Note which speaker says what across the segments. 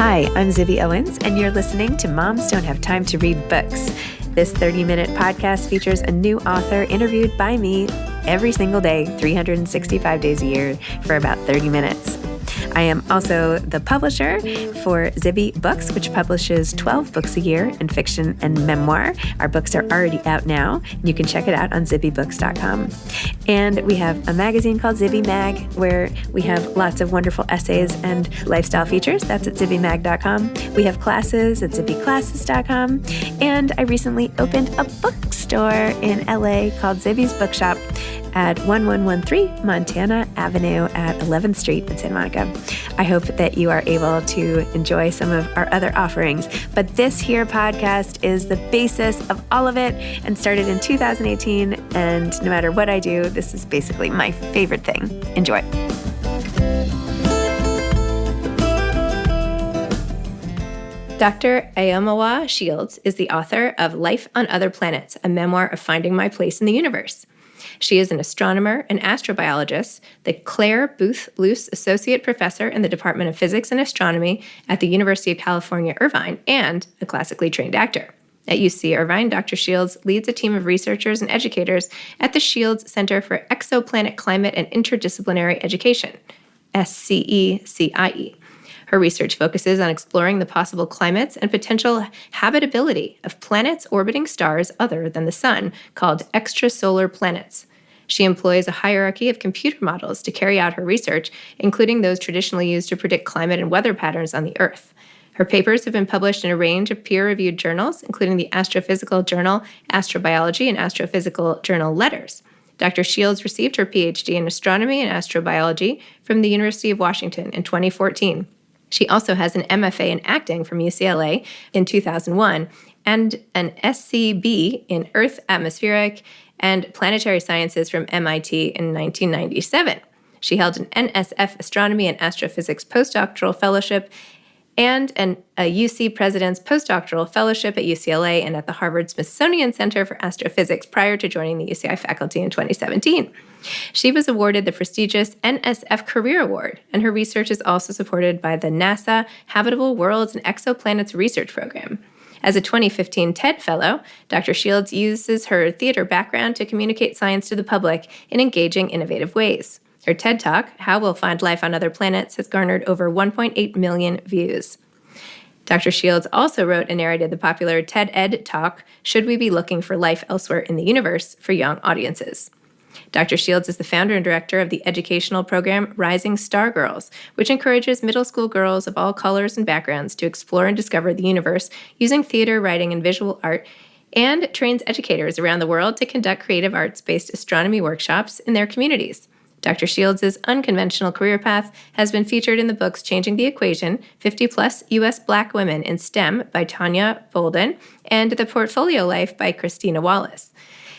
Speaker 1: Hi, I'm Zibby Owens, and you're listening to Moms Don't Have Time to Read Books. This 30-minute podcast features a new author interviewed by me every single day, 365 days a year, for about 30 minutes. I am also the publisher for Zibby Books, which publishes 12 books a year in fiction and memoir. Our books are already out now. You can check it out on zibbybooks.com. And we have a magazine called Zibby Mag, where we have lots of wonderful essays and lifestyle features. That's at zibbymag.com. We have classes at zibbyclasses.com. And I recently opened a bookstore in LA called Zibby's Bookshop at 1113 Montana Avenue at 11th Street in Santa Monica. I hope that you are able to enjoy some of our other offerings. But this here podcast is the basis of all of it and started in 2018. And no matter what I do, this is basically my favorite thing. Enjoy. Dr. Aomawa Shields is the author of Life on Other Planets, a memoir of finding my place in the universe. She is an astronomer and astrobiologist, the Claire Booth Luce Associate Professor in the Department of Physics and Astronomy at the University of California, Irvine, and a classically trained actor. At UC Irvine, Dr. Shields leads a team of researchers and educators at the Shields Center for Exoplanet Climate and Interdisciplinary Education, SCECIE. Her research focuses on exploring the possible climates and potential habitability of planets orbiting stars other than the Sun, called extrasolar planets. She employs a hierarchy of computer models to carry out her research, including those traditionally used to predict climate and weather patterns on the Earth. Her papers have been published in a range of peer-reviewed journals, including the Astrophysical Journal, Astrobiology, and Astrophysical Journal Letters. Dr. Shields received her PhD in astronomy and astrobiology from the University of Washington in 2014. She also has an MFA in acting from UCLA in 2001 and an SCB in Earth, Atmospheric, and Planetary Sciences from MIT in 1997. She held an NSF Astronomy and Astrophysics postdoctoral fellowship and a UC President's postdoctoral fellowship at UCLA and at the Harvard Smithsonian Center for Astrophysics prior to joining the UCI faculty in 2017. She was awarded the prestigious NSF Career Award, and her research is also supported by the NASA Habitable Worlds and Exoplanets Research Program. As a 2015 TED Fellow, Dr. Shields uses her theater background to communicate science to the public in engaging, innovative ways. Her TED Talk, How We'll Find Life on Other Planets, has garnered over 1.8 million views. Dr. Shields also wrote and narrated the popular TED Ed talk, Should We Be Looking for Life Elsewhere in the Universe, for young audiences. Dr. Shields is the founder and director of the educational program Rising Star Girls, which encourages middle school girls of all colors and backgrounds to explore and discover the universe using theater, writing, and visual art, and trains educators around the world to conduct creative arts-based astronomy workshops in their communities. Dr. Shields' unconventional career path has been featured in the books Changing the Equation, 50-Plus U.S. Black Women in STEM by Tanya Bolden, and The Portfolio Life by Christina Wallace.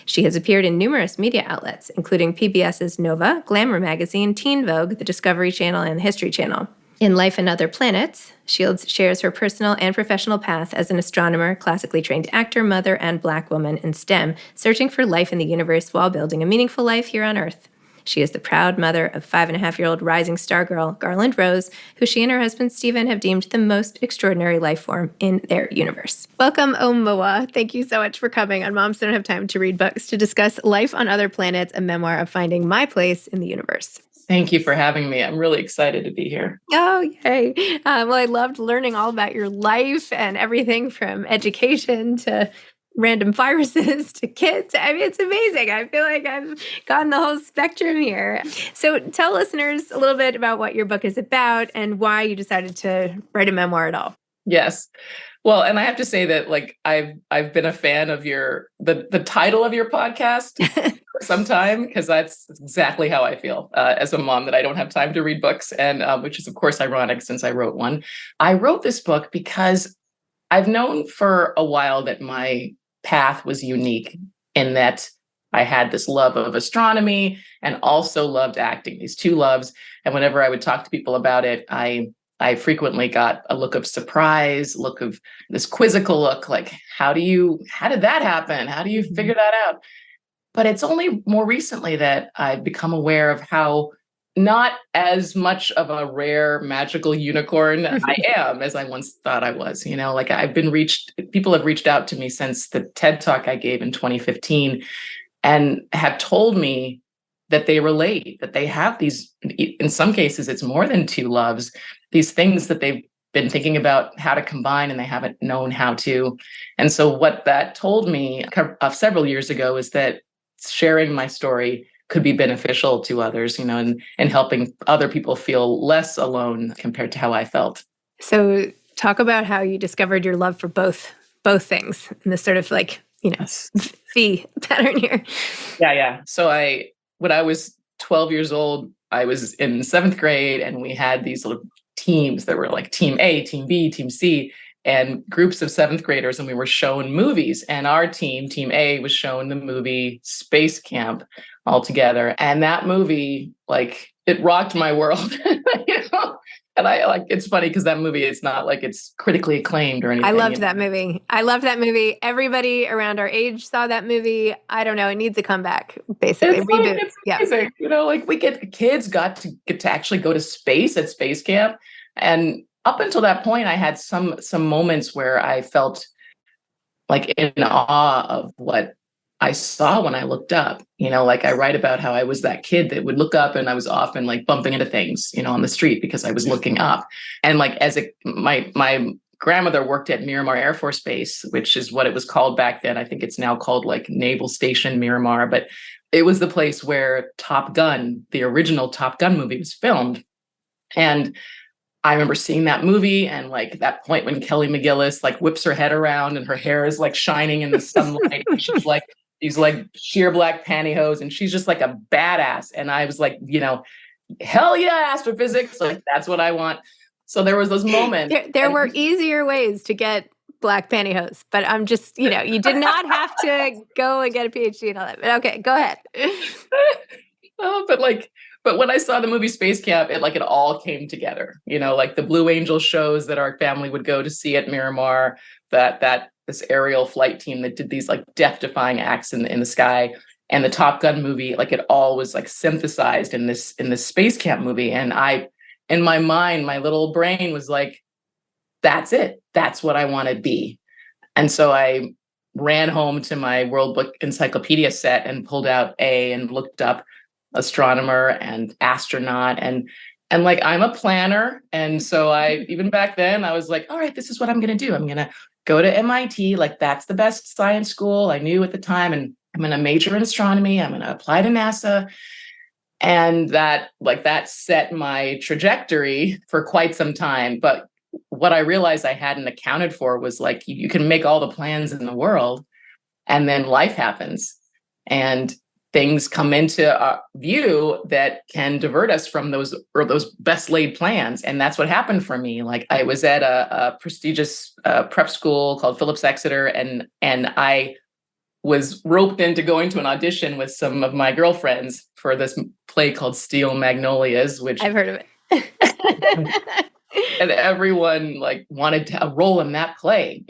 Speaker 1: She has appeared in numerous media outlets, including PBS's Nova, Glamour Magazine, Teen Vogue, the Discovery Channel, and the History Channel. In Life on Other Planets, Shields shares her personal and professional path as an astronomer, classically trained actor, mother, and Black woman in STEM, searching for life in the universe while building a meaningful life here on Earth. She is the proud mother of 5.5-year-old rising star girl, Garland Rose, who she and her husband, Stephen, have deemed the most extraordinary life form in their universe. Welcome, Aomawa. Thank you so much for coming on Moms Don't Have Time to Read Books to discuss Life on Other Planets, a memoir of finding my place in the universe.
Speaker 2: Thank you for having me. I'm really excited to be here.
Speaker 1: Oh, yay. Well, I loved learning all about your life and everything from education to random viruses to kids. I mean, it's amazing. I feel like I've gotten the whole spectrum here. So tell listeners a little bit about what your book is about and why you decided to write a memoir at all.
Speaker 2: Yes. Well, and I have to say that I've been a fan of the title of your podcast for some time, because that's exactly how I feel as a mom, that I don't have time to read books, and which is of course ironic since I wrote one. I wrote this book because I've known for a while that my path was unique in that I had this love of astronomy and also loved acting, these two loves. And whenever I would talk to people about it, I frequently got a look of surprise, look of this quizzical look, like, how did that happen? How do you figure that out? But it's only more recently that I've become aware of how not as much of a rare magical unicorn I am as I once thought I was. Like people have reached out to me since the TED Talk I gave in 2015 and have told me that they relate, that they have these, in some cases, it's more than two loves, these things that they've been thinking about how to combine and they haven't known how to. And so what that told me several years ago is that sharing my story could be beneficial to others, and helping other people feel less alone compared to how I felt.
Speaker 1: So talk about how you discovered your love for both things in this sort of
Speaker 2: Yes.
Speaker 1: fee pattern here.
Speaker 2: Yeah. So when I was 12 years old, I was in 7th grade and we had these little teams that were like Team A, Team B, Team C, and groups of 7th graders. And we were shown movies, and our team, Team A, was shown the movie SpaceCamp all together. And that movie, it rocked my world. And it's funny because that movie, it's not like it's critically acclaimed or anything.
Speaker 1: I loved that movie. Everybody around our age saw that movie. I don't know. It needs a comeback, basically.
Speaker 2: Reboot. It's amazing. Kids got to actually go to space at SpaceCamp. And up until that point, I had some moments where I felt like in awe of what I saw when I looked up. I write about how I was that kid that would look up and I was often bumping into things, on the street because I was looking up. And my grandmother worked at Miramar Air Force Base, which is what it was called back then. I think it's now called Naval Station Miramar, but it was the place where Top Gun, the original Top Gun movie, was filmed. And I remember seeing that movie and that point when Kelly McGillis whips her head around and her hair is shining in the sunlight. And she's these sheer black pantyhose and she's just a badass. And I was hell yeah, astrophysics. That's what I want. So there was those moments.
Speaker 1: There were easier ways to get black pantyhose, but I'm just, you did not have to go and get a PhD and all that. But okay, go ahead.
Speaker 2: But when I saw the movie SpaceCamp, it all came together. The Blue Angel shows that our family would go to see at Miramar, this aerial flight team that did these death-defying acts in the sky, and the Top Gun movie, it all was synthesized in this SpaceCamp movie. And in my mind, my little brain was that's it. That's what I want to be. And so I ran home to my World Book Encyclopedia set and pulled out A and looked up astronomer and astronaut and I'm a planner. And so even back then I was all right, this is what I'm going to do. I'm going to go to MIT. That's the best science school I knew at the time. And I'm going to major in astronomy. I'm going to apply to NASA. And that set my trajectory for quite some time. But what I realized I hadn't accounted for was you can make all the plans in the world and then life happens. And things come into view that can divert us from those best laid plans. And that's what happened for me. I was at a prestigious prep school called Phillips Exeter, and I was roped into going to an audition with some of my girlfriends for this play called Steel Magnolias, which
Speaker 1: I've heard of it.
Speaker 2: And everyone wanted a role in that play,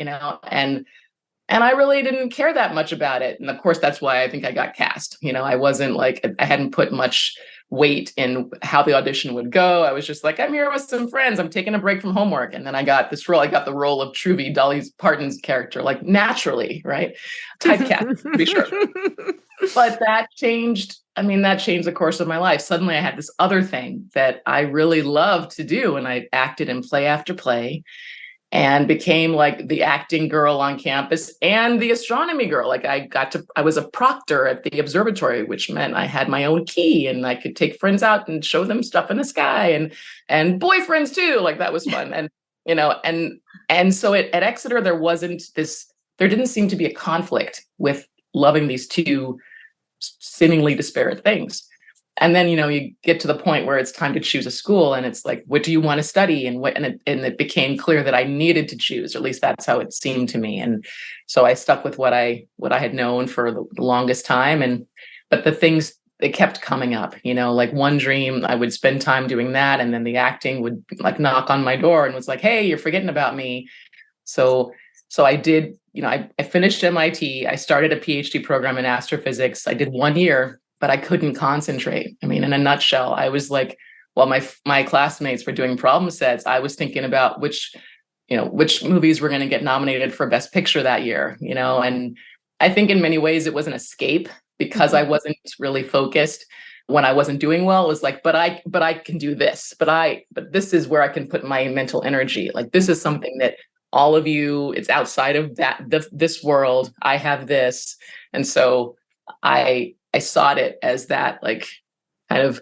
Speaker 2: and I really didn't care that much about it. And of course, that's why I think I got cast. I wasn't I hadn't put much weight in how the audition would go. I was just I'm here with some friends. I'm taking a break from homework. And then I got this role. I got the role of Truvy, Dolly Parton's character, naturally, right? Typecast, to be sure. But that changed. That changed the course of my life. Suddenly I had this other thing that I really loved to do. And I acted in play after play, and became the acting girl on campus and the astronomy girl. I was a proctor at the observatory, which meant I had my own key and I could take friends out and show them stuff in the sky and boyfriends too. That was fun. And so at Exeter, there didn't seem to be a conflict with loving these two seemingly disparate things. And then, you get to the point where it's time to choose a school, and it's what do you want to study? And it became clear that I needed to choose, or at least that's how it seemed to me. And so I stuck with what I had known for the longest time. But the things, they kept coming up, one dream, I would spend time doing that. And then the acting would knock on my door and was hey, you're forgetting about me. So I did, I finished MIT. I started a PhD program in astrophysics. I did 1 year. but I couldn't concentrate. I mean, in a nutshell, I was like, while my classmates were doing problem sets, I was thinking about which movies were going to get nominated for Best Picture that year, and I think in many ways it was an escape because I wasn't really focused when I wasn't doing well. It was like, but I can do this, but this is where I can put my mental energy. Like, this is something that all of you, it's outside of this world. I have this. And so I sought it as that, like, kind of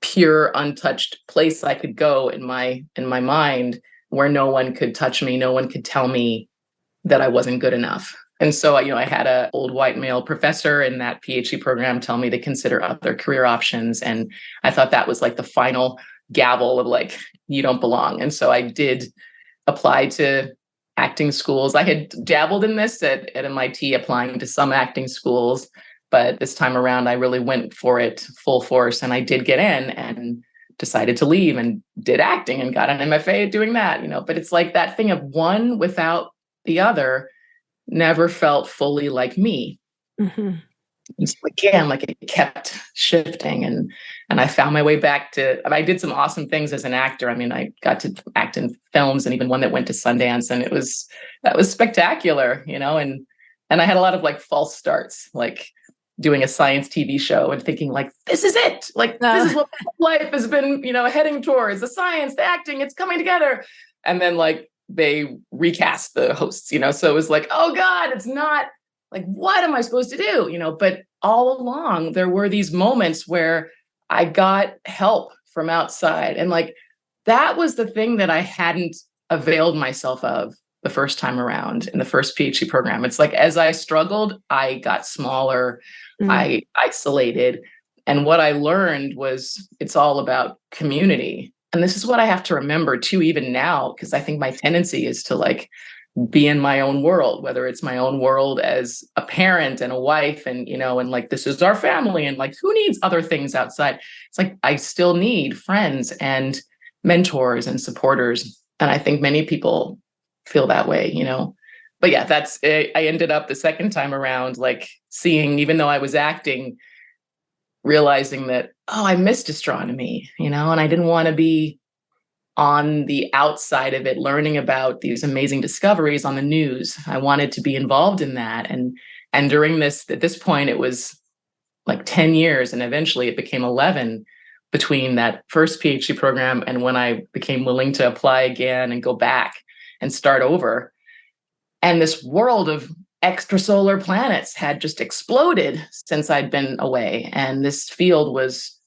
Speaker 2: pure, untouched place I could go in my mind, where no one could touch me, no one could tell me that I wasn't good enough. And so, I had an old white male professor in that PhD program tell me to consider other career options. And I thought that was like the final gavel of like, you don't belong. And so I did apply to acting schools. I had dabbled in this at MIT, applying to some acting schools, but this time around, I really went for it full force. And I did get in and decided to leave and did acting and got an MFA at doing that, but it's like that thing of one without the other never felt fully like me.
Speaker 1: Mm-hmm.
Speaker 2: It's again, like it kept shifting, and I found my way back to. I did some awesome things as an actor. I mean, I got to act in films, and even one that went to Sundance, and that was spectacular, and I had a lot of like false starts, like doing a science TV show and thinking like, this is it, like this is what life has been, heading towards, the science, the acting, it's coming together, and then like they recast the hosts, so it was like, oh God, it's not like, what am I supposed to do? But all along there were these moments where I got help from outside. And like, that was the thing that I hadn't availed myself of the first time around in the first PhD program. It's like, as I struggled, I got smaller, I isolated. And what I learned was it's all about community. And this is what I have to remember too, even now, because I think my tendency is to like be in my own world, whether it's my own world as a parent and a wife, and and like, this is our family, and like, who needs other things outside? It's like, I still need friends and mentors and supporters. And I think many people feel that way, but yeah, I ended up the second time around, like seeing, even though I was acting, realizing that, oh, I missed astronomy, and I didn't want to be on the outside of it, learning about these amazing discoveries on the news. I wanted to be involved in that. And during at this point, it was like 10 years, and eventually it became 11 between that first PhD program and when I became willing to apply again and go back and start over. And this world of extrasolar planets had just exploded since I'd been away. And this field was,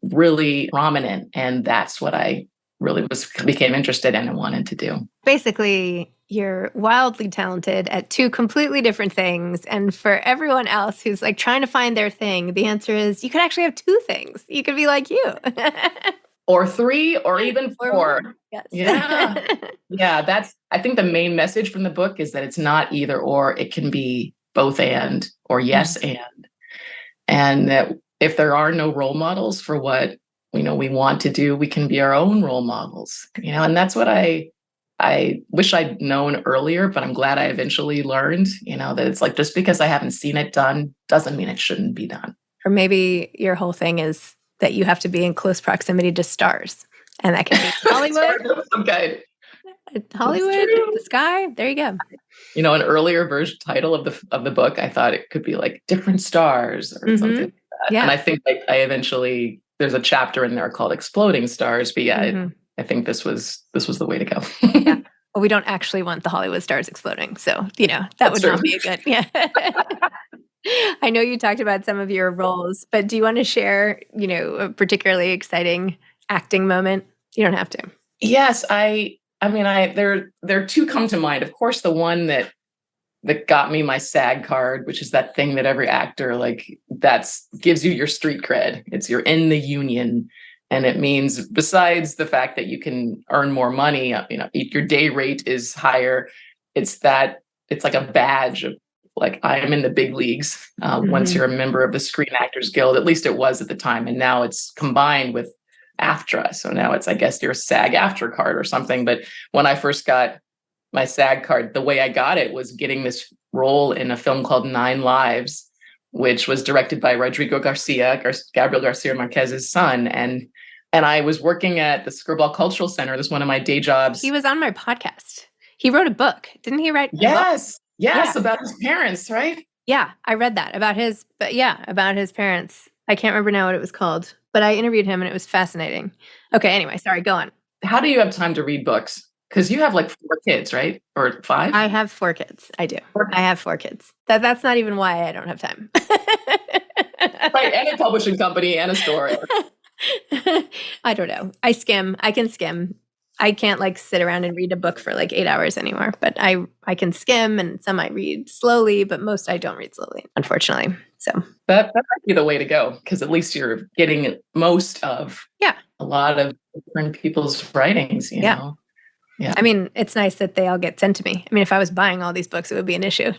Speaker 2: really prominent. And that's what I really became interested in and wanted to do.
Speaker 1: Basically, you're wildly talented at two completely different things. And for everyone else who's like trying to find their thing, the answer is you could actually have two things. You could be like you.
Speaker 2: Or three, or even four.
Speaker 1: Yes.
Speaker 2: Yeah. Yeah. I think the main message from the book is that it's not either or, it can be both and, or yes and. And that if there are no role models for what we want to do, we can be our own role models. And that's what I wish I'd known earlier, but I'm glad I eventually learned, that it's like, just because I haven't seen it done doesn't mean it shouldn't be done.
Speaker 1: Or maybe your whole thing is that you have to be in close proximity to stars. And that can be Hollywood.
Speaker 2: Okay.
Speaker 1: Hollywood, the sky. There you go.
Speaker 2: An earlier version title of the book, I thought it could be like Different Stars or something like that. Yeah. And I think like I eventually, there's a chapter in there called Exploding Stars. But yeah, I think this was the way to go.
Speaker 1: Yeah. Well, we don't actually want the Hollywood stars exploding. So, that would not be a good, yeah. I know you talked about some of your roles, but do you want to share, a particularly exciting acting moment? You don't have to.
Speaker 2: Yes, there are two come to mind. Of course, the one that got me my SAG card, which is that thing that every actor gives you your street cred. You're in the union, and it means, besides the fact that you can earn more money, your day rate is higher. It's like a badge of like, I am in the big leagues. Once you're a member of the Screen Actors Guild, at least it was at the time, and now it's combined with AFTRA. So now it's, I guess, your SAG-AFTRA card or something. But when I first got my SAG card, the way I got it was getting this role in a film called 9 Lives, which was directed by Gabriel Garcia Marquez's son. And I was working at the Skirball Cultural Center. This is one of my day jobs.
Speaker 1: He was on my podcast. He wrote a book. Didn't he write a book?
Speaker 2: Yes,
Speaker 1: Yeah.
Speaker 2: about his parents, right?
Speaker 1: Yeah, I read that about his parents. I can't remember now what it was called, but I interviewed him and it was fascinating. Okay, anyway, sorry, go on.
Speaker 2: How do you have time to read books? Because you have like 4 kids, right? Or 5?
Speaker 1: I have 4 kids. I do. I have 4 kids. That's not even why I don't have time.
Speaker 2: Right, and a publishing company and a store.
Speaker 1: I don't know. I can skim. I can't like sit around and read a book for like 8 hours anymore, but I can skim, and some I read slowly, but most I don't read slowly, unfortunately. So
Speaker 2: that might be the way to go, because at least you're getting most of a lot of different people's writings, you know? Yeah.
Speaker 1: I mean, it's nice that they all get sent to me. I mean, if I was buying all these books, it would be an issue.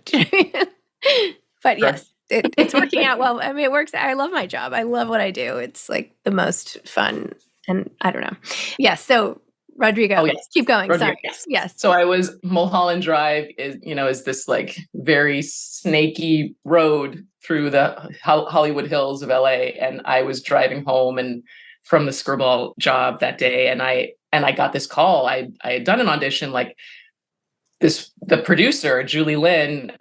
Speaker 1: But yes, it's working out well. I mean, it works. I love my job. I love what I do. It's like the most fun. And I don't know. Yes. So Rodrigo, keep going.
Speaker 2: Rodrigo,
Speaker 1: Sorry. Yes.
Speaker 2: So I was Mulholland Drive is this like very snaky road through the Hollywood Hills of LA. And I was driving home and from the Skirball job that day. And I got this call. I had done an audition, like the producer, Julie Lynn,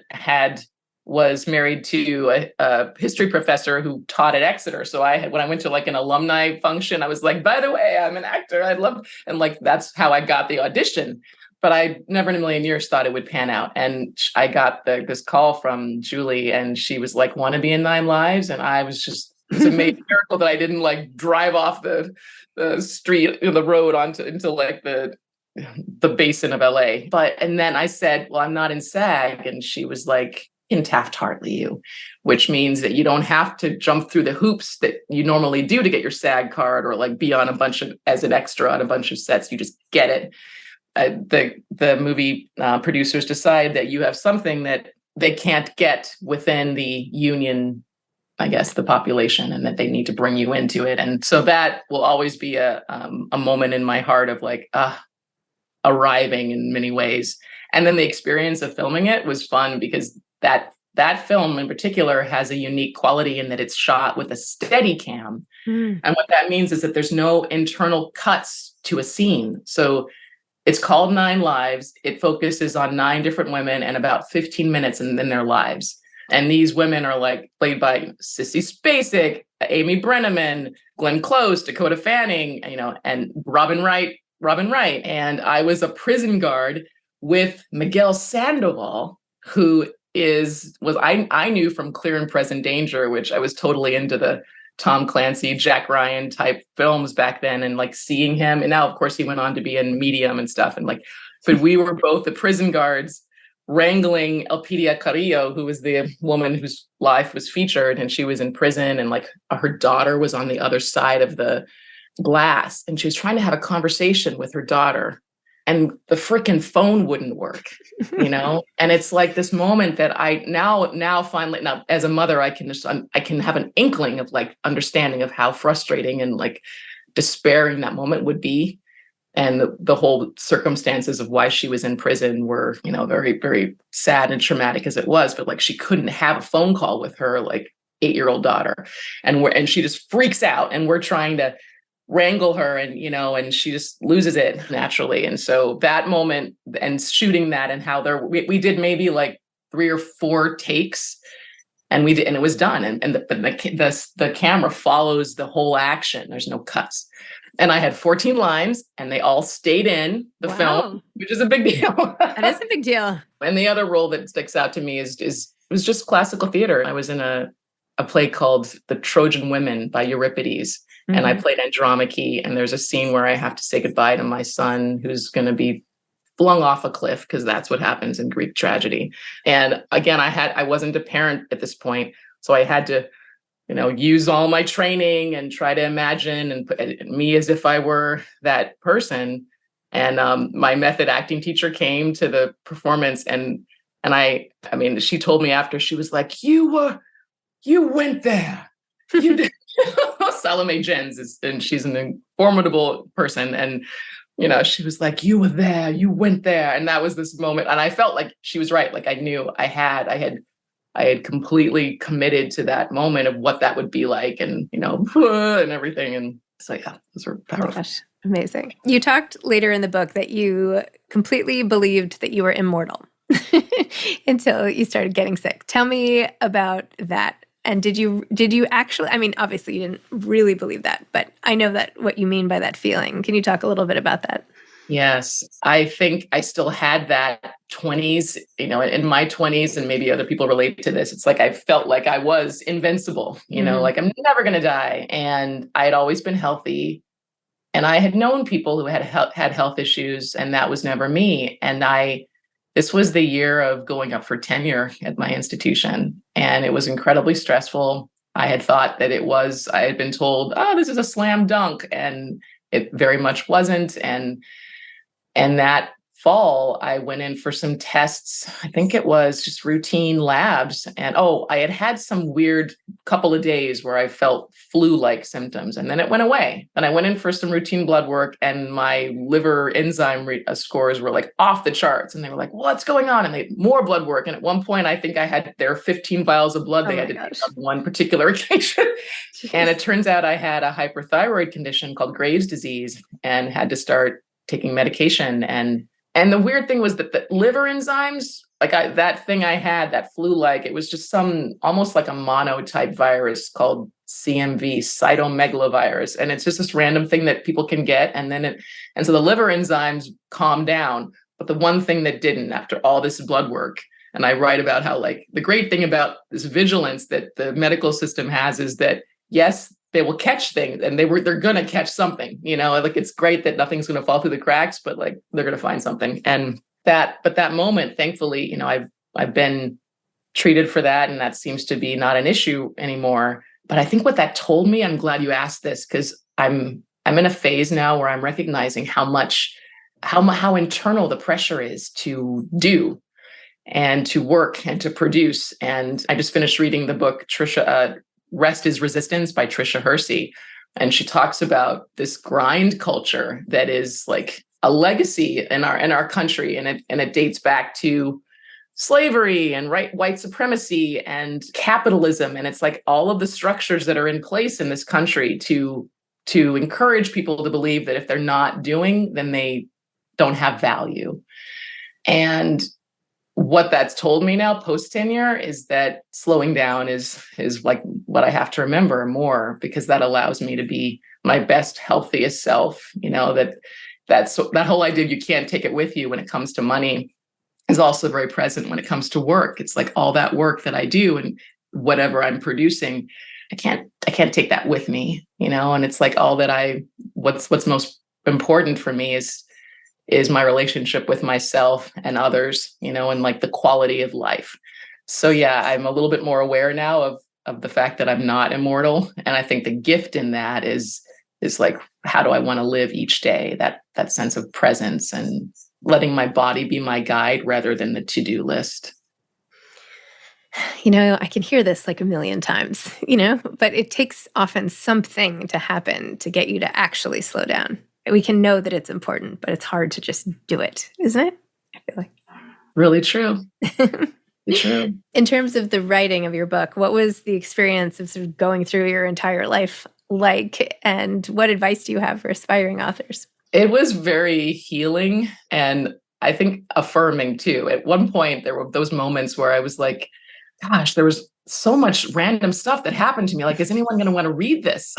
Speaker 2: was married to a history professor who taught at Exeter. So when I went to like an alumni function, I was like, by the way, I'm an actor. And like, that's how I got the audition. But I never in a million years thought it would pan out. And I got this call from Julie, and she was like, want to be in 9 Lives? And I was just, it's a miracle that I didn't like drive off the street, the road into like the basin of LA. And then I said, well, I'm not in SAG. And she was like, in Taft-Hartley you, which means that you don't have to jump through the hoops that you normally do to get your SAG card, or like be on as an extra on a bunch of sets. You just get it. The movie producers decide that you have something that they can't get within the union, I guess, the population, and that they need to bring you into it. And so that will always be a moment in my heart of like, arriving in many ways. And then the experience of filming it was fun, because that film in particular has a unique quality in that it's shot with a steady cam. And what that means is that there's no internal cuts to a scene. So it's called 9 Lives. It focuses on 9 different women and about 15 minutes in their lives. And these women are like played by Sissy Spacek, Amy Brenneman, Glenn Close, Dakota Fanning, and Robin Wright. And I was a prison guard with Miguel Sandoval, who I knew from Clear and Present Danger, which I was totally into the Tom Clancy, Jack Ryan type films back then, and like seeing him. And now, of course, he went on to be in Medium and stuff. And like, but we were both the prison guards wrangling Elpidia Carrillo, who was the woman whose life was featured, and she was in prison, and like her daughter was on the other side of the glass, and she was trying to have a conversation with her daughter, and the freaking phone wouldn't work, And it's like this moment that I now finally, now as a mother, I can have an inkling of like understanding of how frustrating and like despairing that moment would be. And the whole circumstances of why she was in prison were, very, very sad and traumatic as it was. But like, she couldn't have a phone call with her like 8-year-old daughter, and she just freaks out, and we're trying to wrangle her, and and she just loses it naturally. And so that moment and shooting that, and how we did maybe like 3 or 4 takes, and it was done. And the camera follows the whole action. There's no cuts. And I had 14 lines, and they all stayed in the film, which is a big deal.
Speaker 1: That is a big deal.
Speaker 2: And the other role that sticks out to me was just classical theater. I was in a play called The Trojan Women by Euripides. And I played Andromache, and there's a scene where I have to say goodbye to my son, who's going to be flung off a cliff, because that's what happens in Greek tragedy. And again, I wasn't a parent at this point, so I had to, use all my training and try to imagine and put me as if I were that person. And my method acting teacher came to the performance, and I mean, she told me after, she was like, you went there. You did. Salome Jens and she's an formidable person. And, she was like, you were there, you went there. And that was this moment. And I felt like she was right. Like I knew I had I had completely committed to that moment of what that would be like, and and everything. And it's like, those were
Speaker 1: Oh my
Speaker 2: powerful.
Speaker 1: gosh, amazing. You talked later in the book that you completely believed that you were immortal until you started getting sick. Tell me about that. And did you actually, I mean, obviously you didn't really believe that, but I know that what you mean by that feeling. Can you talk a little bit about that?
Speaker 2: Yes, I think I still had that 20s, in my 20s, and maybe other people relate to this. It's like I felt like I was invincible, like I'm never going to die. And I had always been healthy. And I had known people who had health issues, and that was never me. And this was the year of going up for tenure at my institution, and it was incredibly stressful. I had thought that I had been told, oh, this is a slam dunk, and it very much wasn't. And that fall, I went in for some tests. I think it was just routine labs. And I had some weird couple of days where I felt flu-like symptoms, and then it went away. And I went in for some routine blood work, and my liver enzyme scores were like off the charts. And they were like, what's going on? And they had more blood work. And at one point, I think I had 15 vials of blood they had to take on one particular occasion. And it turns out I had a hyperthyroid condition called Graves' disease, and had to start taking medication. And the weird thing was that the liver enzymes, that thing I had, that flu-like, it was just almost like a monotype virus called CMV, cytomegalovirus. And it's just this random thing that people can get. And so the liver enzymes calmed down. But the one thing that didn't, after all this blood work, and I write about how the great thing about this vigilance that the medical system has is that, yes, they will catch things, and they're going to catch something, it's great that nothing's going to fall through the cracks, but they're going to find something. But that moment, thankfully, I've been treated for that, and that seems to be not an issue anymore. But I think what that told me, I'm glad you asked this, because I'm in a phase now where I'm recognizing how internal the pressure is to do and to work and to produce. And I just finished reading the book, Rest is Resistance by Tricia Hersey. And she talks about this grind culture that is like a legacy in our country. And it dates back to slavery and white supremacy and capitalism. And it's like all of the structures that are in place in this country to encourage people to believe that if they're not doing, then they don't have value. And what that's told me now post tenure is that slowing down is like what I have to remember more, because that allows me to be my best, healthiest self. That whole idea you can't take it with you when it comes to money is also very present when it comes to work. It's like all that work that I do and whatever I'm producing, I can't take that with me, and it's like all that what's most important for me is my relationship with myself and others, and like the quality of life. So yeah, I'm a little bit more aware now of the fact that I'm not immortal. And I think the gift in that is like, how do I want to live each day? That sense of presence and letting my body be my guide rather than the to-do list.
Speaker 1: I can hear this like a million times, but it takes often something to happen to get you to actually slow down. We can know that it's important, but it's hard to just do it, isn't it? I feel like.
Speaker 2: Really true. True.
Speaker 1: In terms of the writing of your book, what was the experience of sort of going through your entire life like, and what advice do you have for aspiring authors?
Speaker 2: It was very healing and I think affirming too. At one point, there were those moments where I was like, gosh, there was so much random stuff that happened to me. Like, is anyone going to want to read this?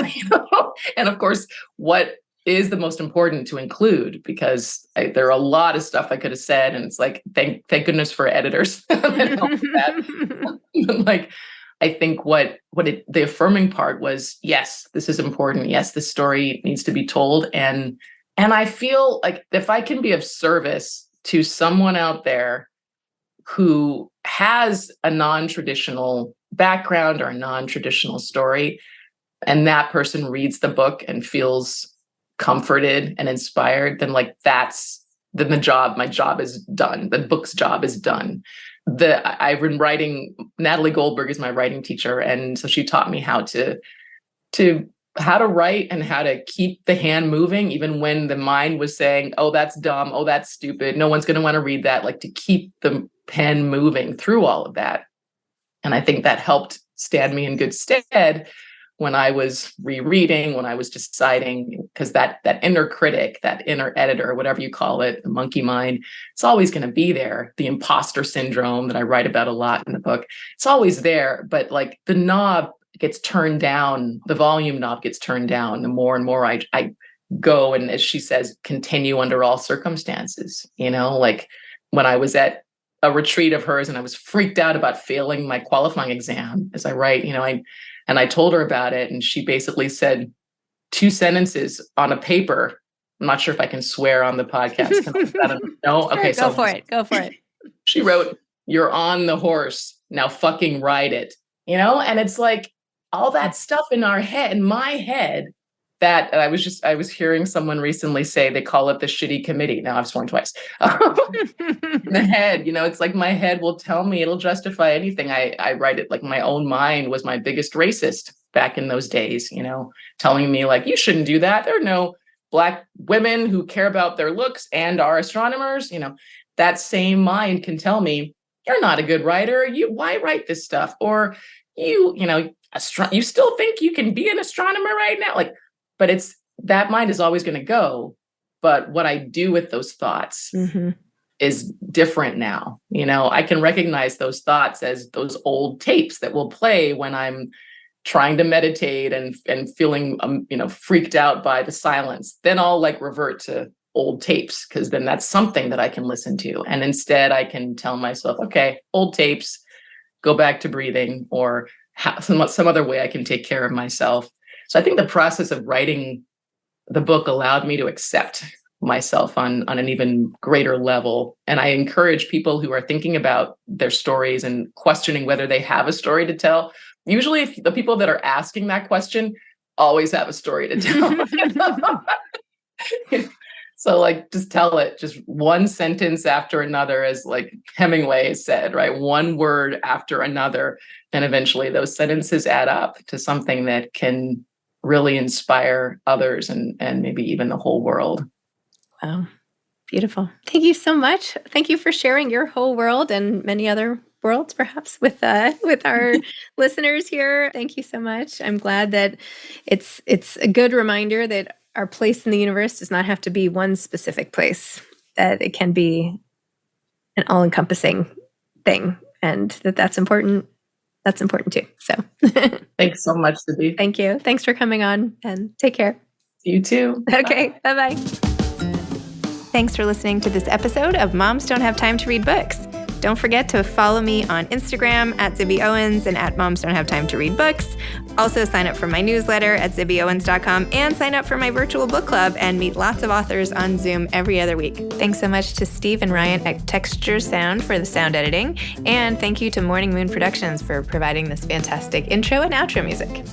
Speaker 2: And of course, what is the most important to include, because there are a lot of stuff I could have said. And it's like, thank goodness for editors that helped with that. Like, I think the affirming part was, yes, this is important. Yes, this story needs to be told. And I feel like if I can be of service to someone out there who has a non-traditional background or a non-traditional story, and that person reads the book and feels comforted and inspired, then like my job is done. The book's job is done. I've been writing, Natalie Goldberg is my writing teacher. And so she taught me how to write and how to keep the hand moving, even when the mind was saying, oh, that's dumb. Oh, that's stupid. No one's going to want to read that. Like, to keep the pen moving through all of that. And I think that helped stand me in good stead when I was rereading, when I was deciding, because that inner critic, that inner editor, whatever you call it, the monkey mind, it's always going to be there. The imposter syndrome that I write about a lot in the book, it's always there. But like the knob gets turned down, the volume knob gets turned down, the more and more I go, and as she says, continue under all circumstances. Like when I was at a retreat of hers and I was freaked out about failing my qualifying exam as I write, and I told her about it, and she basically said 2 sentences on a paper. I'm not sure if I can swear on the podcast. No?
Speaker 1: Sure,
Speaker 2: Okay.
Speaker 1: Go for it.
Speaker 2: She wrote, "You're on the horse. Now fucking ride it." And it's like all that stuff in my head, that I was hearing someone recently say they call it the shitty committee. Now I've sworn twice. In the head, it's like my head will tell me, it'll justify anything. I write it like my own mind was my biggest racist back in those days, telling me like, you shouldn't do that. There are no Black women who care about their looks and are astronomers. That same mind can tell me, you're not a good writer. Why write this stuff? Or you still think you can be an astronomer right now? Like, but it's that mind is always going to go. But what I do with those thoughts is different now. I can recognize those thoughts as those old tapes that will play when I'm trying to meditate and feeling, freaked out by the silence. Then I'll like revert to old tapes, because then that's something that I can listen to. And instead I can tell myself, okay, old tapes, go back to breathing, or some other way I can take care of myself. So I think the process of writing the book allowed me to accept myself on an even greater level. And I encourage people who are thinking about their stories and questioning whether they have a story to tell. Usually the people that are asking that question always have a story to tell. So like, just tell it, just one sentence after another, as like Hemingway said, right? One word after another. And eventually those sentences add up to something that can really inspire others and maybe even the whole world.
Speaker 1: Wow. Beautiful. Thank you so much. Thank you for sharing your whole world and many other worlds, perhaps, with our listeners here. Thank you so much. I'm glad that it's a good reminder that our place in the universe does not have to be one specific place, that it can be an all-encompassing thing, and that's important. That's important too. So
Speaker 2: thanks so much, Zibby.
Speaker 1: Thank you. Thanks for coming on, and take care.
Speaker 2: You too.
Speaker 1: Okay. Bye-bye. Thanks for listening to this episode of Moms Don't Have Time to Read Books. Don't forget to follow me on Instagram at Zibby Owens and at Moms Don't Have Time to Read Books. Also sign up for my newsletter at zibbyowens.com and sign up for my virtual book club and meet lots of authors on Zoom every other week. Thanks so much to Steve and Ryan at Texture Sound for the sound editing. And thank you to Morning Moon Productions for providing this fantastic intro and outro music.